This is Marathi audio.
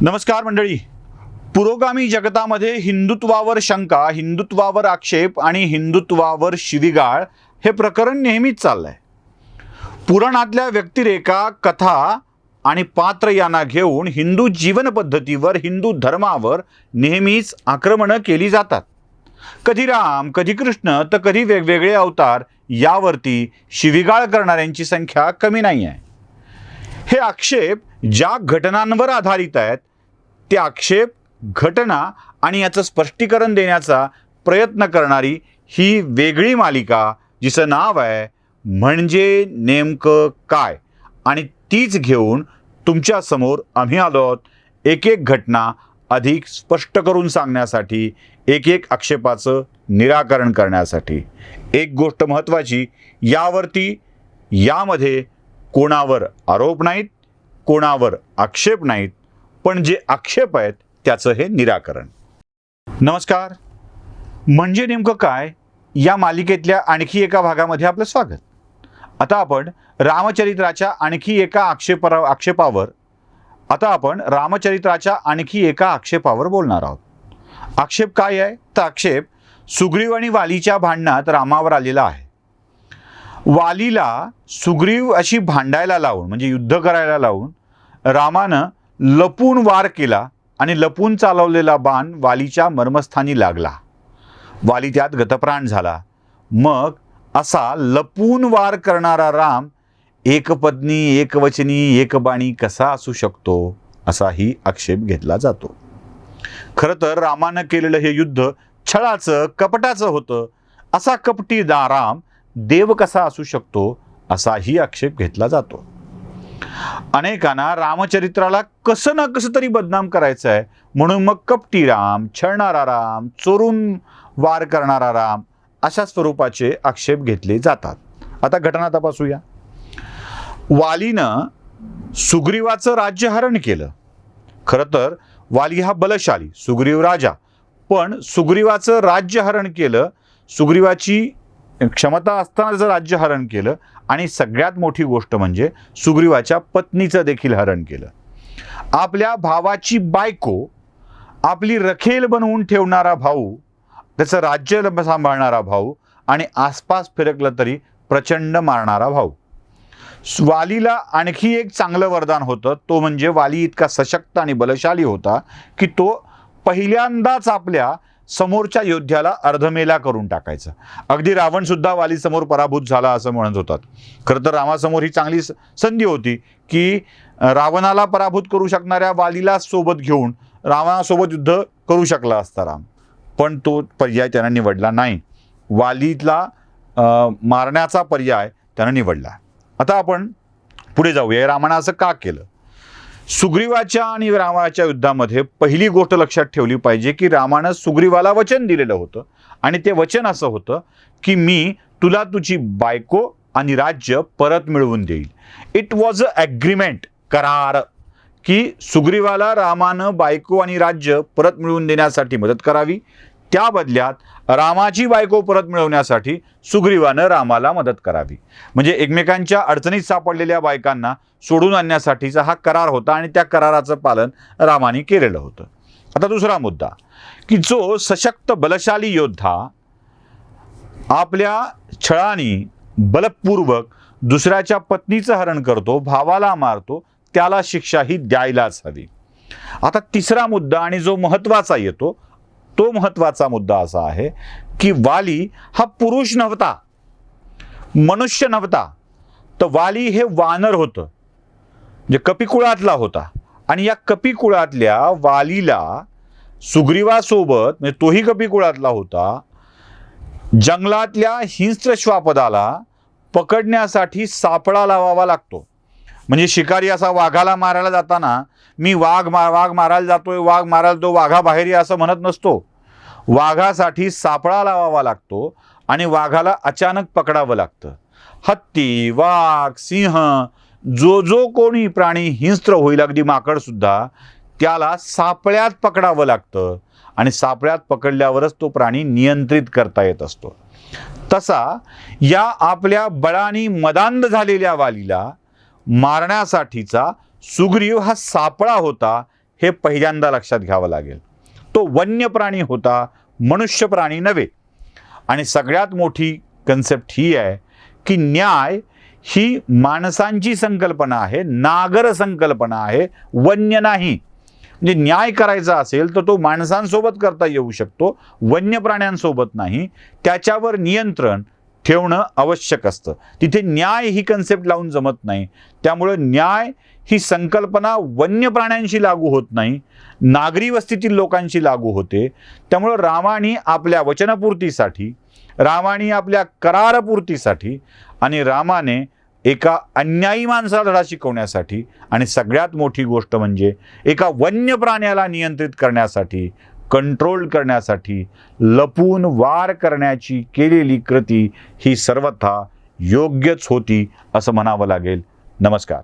नमस्कार मंडळी. पुरोगामी जगतामध्ये हिंदुत्वावर शंका, हिंदुत्वावर आक्षेप आणि हिंदुत्वावर शिवीगाळ हे प्रकरण नेहमीच चाललंय. पुराणातल्या व्यक्तिरेखा, कथा आणि पात्र यांना घेऊन हिंदू जीवन पद्धतीवर, हिंदू धर्मावर नेहमीच आक्रमणं केली जातात. कधी राम, कधी कृष्ण, तर कधी वेगवेगळे अवतार यावरती शिवीगाळ करणाऱ्यांची संख्या कमी नाही आहे. हे आक्षेप ज्या घटनांवर आधारित आहेत ते आक्षेप, घटना आणि याचं स्पष्टीकरण देण्याचा प्रयत्न करणारी ही वेगळी मालिका, जिचं नाव आहे म्हणजे नेमकं काय, आणि तीच घेऊन तुमच्या समोर आम्ही आलो आहोत. एक एक घटना अधिक स्पष्ट करून सांगण्यासाठी, एक एक आक्षेपाचं निराकरण करण्यासाठी. एक गोष्ट महत्त्वाची, यामध्ये कोणावर आरोप नाहीत, कोणावर आक्षेप नाहीत, पण जे आक्षेप आहेत त्याचं हे निराकरण. नमस्कार. म्हणजे नेमकं काय या मालिकेतल्या आणखी एका भागामध्ये आपलं स्वागत. आता आपण रामचरित्राच्या आणखी एका आक्षेपावर बोलणार आहोत. आक्षेप काय आहे? तर आक्षेप सुग्रीव आणि वालीच्या भांडणात रामावर आलेला आहे. वालीला सुग्रीव अशी भांडायला लावून, म्हणजे युद्ध करायला लावून, रामानं लपून वार केला आणि लपून चालवलेला बाण वालीच्या मर्मस्थानी लागला. वाली त्यात गतप्राण झाला. मग असा लपून वार करणारा राम एकपत्नी, एकवचनी, एकबाणी कसा असू शकतो, असाही आक्षेप घेतला जातो. खरं तर रामानं केलेलं हे युद्ध छळाचं, कपटाचं होतं. असा कपटी राम देव कसा असू शकतो, असाही आक्षेप घेतला जातो. अनेकांना रामचरित्राला कसं ना कसं तरी बदनाम करायचं आहे, म्हणून मग कपटी राम, छळणारा राम, चोरून वार करणारा राम अशा स्वरूपाचे आक्षेप घेतले जातात. आता घटना तपासूया. वालीनं सुग्रीवाचं राज्य हरण केलं. खरं तर वाली हा बलशाली, सुग्रीव राजा, पण सुग्रीवाचं राज्य हरण केलं. सुग्रीवाची क्षमता असताना त्याचं राज्य हरण केलं. आणि सगळ्यात मोठी गोष्ट म्हणजे सुग्रीवाच्या पत्नीचं देखील हरण केलं. आपल्या भावाची बायको, आपली रखेल बनवून ठेवणारा भाऊ, त्याचं राज्य सांभाळणारा भाऊ, आणि आसपास फिरकलं तरी प्रचंड मारणारा भाऊ. वालीला आणखी एक चांगलं वरदान होतं. तो म्हणजे वाली इतका सशक्त आणि बलशाली होता की तो पहिल्यांदाच आपल्या समोरच्या योद्ध्याला अर्धमेला करून टाकायचा. अगदी रावण सुद्धा वाली समोर पराभूत झाला असं म्हणत होतात. खरं तर रामासमोर ही चांगली संधी होती की रावणाला पराभूत करू शकणाऱ्या वालीला सोबत घेऊन रावणासोबत युद्ध करू शकला असता राम, पण तो पर्याय त्यानं निवडला नाही. वालीला मारण्याचा पर्याय त्यानं निवडला. आता आपण पुढे जाऊया. रामानं असं का केलं? सुग्रीवाच्या आणि रामाच्या युद्धामध्ये पहिली गोष्ट लक्षात ठेवली पाहिजे की रामानं सुग्रीवाला वचन दिलेलं होतं, आणि ते वचन असं होतं की मी तुला तुझी बायको आणि राज्य परत मिळवून देईल. इट वॉज अ ॲग्रीमेंट, करार, की सुग्रीवाला रामानं बायको आणि राज्य परत मिळवून देण्यासाठी मदत करावी. त्या बदल्यात रामाची बायको परत मिळवण्यासाठी सुग्रीवानं रामाला मदत करावी. म्हणजे एकमेकांच्या अडचणीत सापडलेल्या बायकांना सोडून आणण्यासाठीचा हा करार होता, आणि त्या कराराचं पालन रामाने केलेलं होतं. आता दुसरा मुद्दा, की जो सशक्त बलशाली योद्धा आपल्या छळाने बलपूर्वक दुसऱ्याच्या पत्नीचं हरण करतो, भावाला मारतो, त्याला शिक्षा ही द्यायलाच हवी. आता तिसरा मुद्दा, आणि जो महत्त्वाचा येतो, तो महत्त्वाचा मुद्दा असा आहे की वाली हा पुरुष नव्हता, मनुष्य नव्हता. तर वाली हे वानर होतं, जे कपिकुळातला होता. आणि या कपिकुळातल्या वालीला सुग्रीवासोबत, म्हणजे तोही कपिकुळातला होता, जंगलातल्या हिंस्त्र श्वापदाला पकडण्यासाठी सापळा लावावा लागतो. म्हणजे शिकारी असा वाघाला मारायला जाताना मी वाघ मारायला जातोय, वाघ मारायला तो वाघा बाहेर या असं म्हणत नसतो. वाघासाठी सापळा लावावा लागतो आणि वाघाला अचानक पकडावं लागतं. हत्ती, वाघ, सिंह, जो कोणी प्राणी हिंस्त्र होईल, अगदी माकड सुद्धा, त्याला सापळ्यात पकडावं लागतं, आणि सापळ्यात पकडल्यावरच तो प्राणी नियंत्रित करता येत असतो. तसा या आपल्या बळाने मदांध झालेल्या वालीला मारण्यासाठीचा सुग्रीव हा सापळा होता, हे पहिल्यांदा लक्षात घ्यावं लागेल. तो वन्य प्राणी होता, मनुष्य प्राणी नव्हे. आणि सगळ्यात मोठी कन्सेप्ट ही आहे की न्याय ही माणसांची संकल्पना आहे, नागर संकल्पना आहे, वन्य नाही. म्हणजे न्याय करायचा असेल तर तो माणसांसोबत करता येऊ शकतो, वन्य प्राण्यांसोबत नाही. त्याच्यावर नियंत्रण ठेवणं आवश्यक असतं. तिथे न्याय ही कन्सेप्ट लावून जमत नाही. त्यामुळे न्याय ही संकल्पना वन्य प्राण्यांशी लागू होत नाही, नागरी वस्तीतील लोकांशी लागू होते. त्यामुळं रामाने आपल्या वचनपूर्तीसाठी, रामाने आपल्या करारपूर्तीसाठी आणि रामाने एका अन्यायी माणसाला धडा शिकवण्यासाठी आणि सगळ्यात मोठी गोष्ट म्हणजे एका वन्य प्राण्याला नियंत्रित करण्यासाठी, कंट्रोल करण्यासाठी लपून वार करण्याची केलेली कृती ही सर्वथा योग्यच होती असं म्हणावं लागेल. नमस्कार.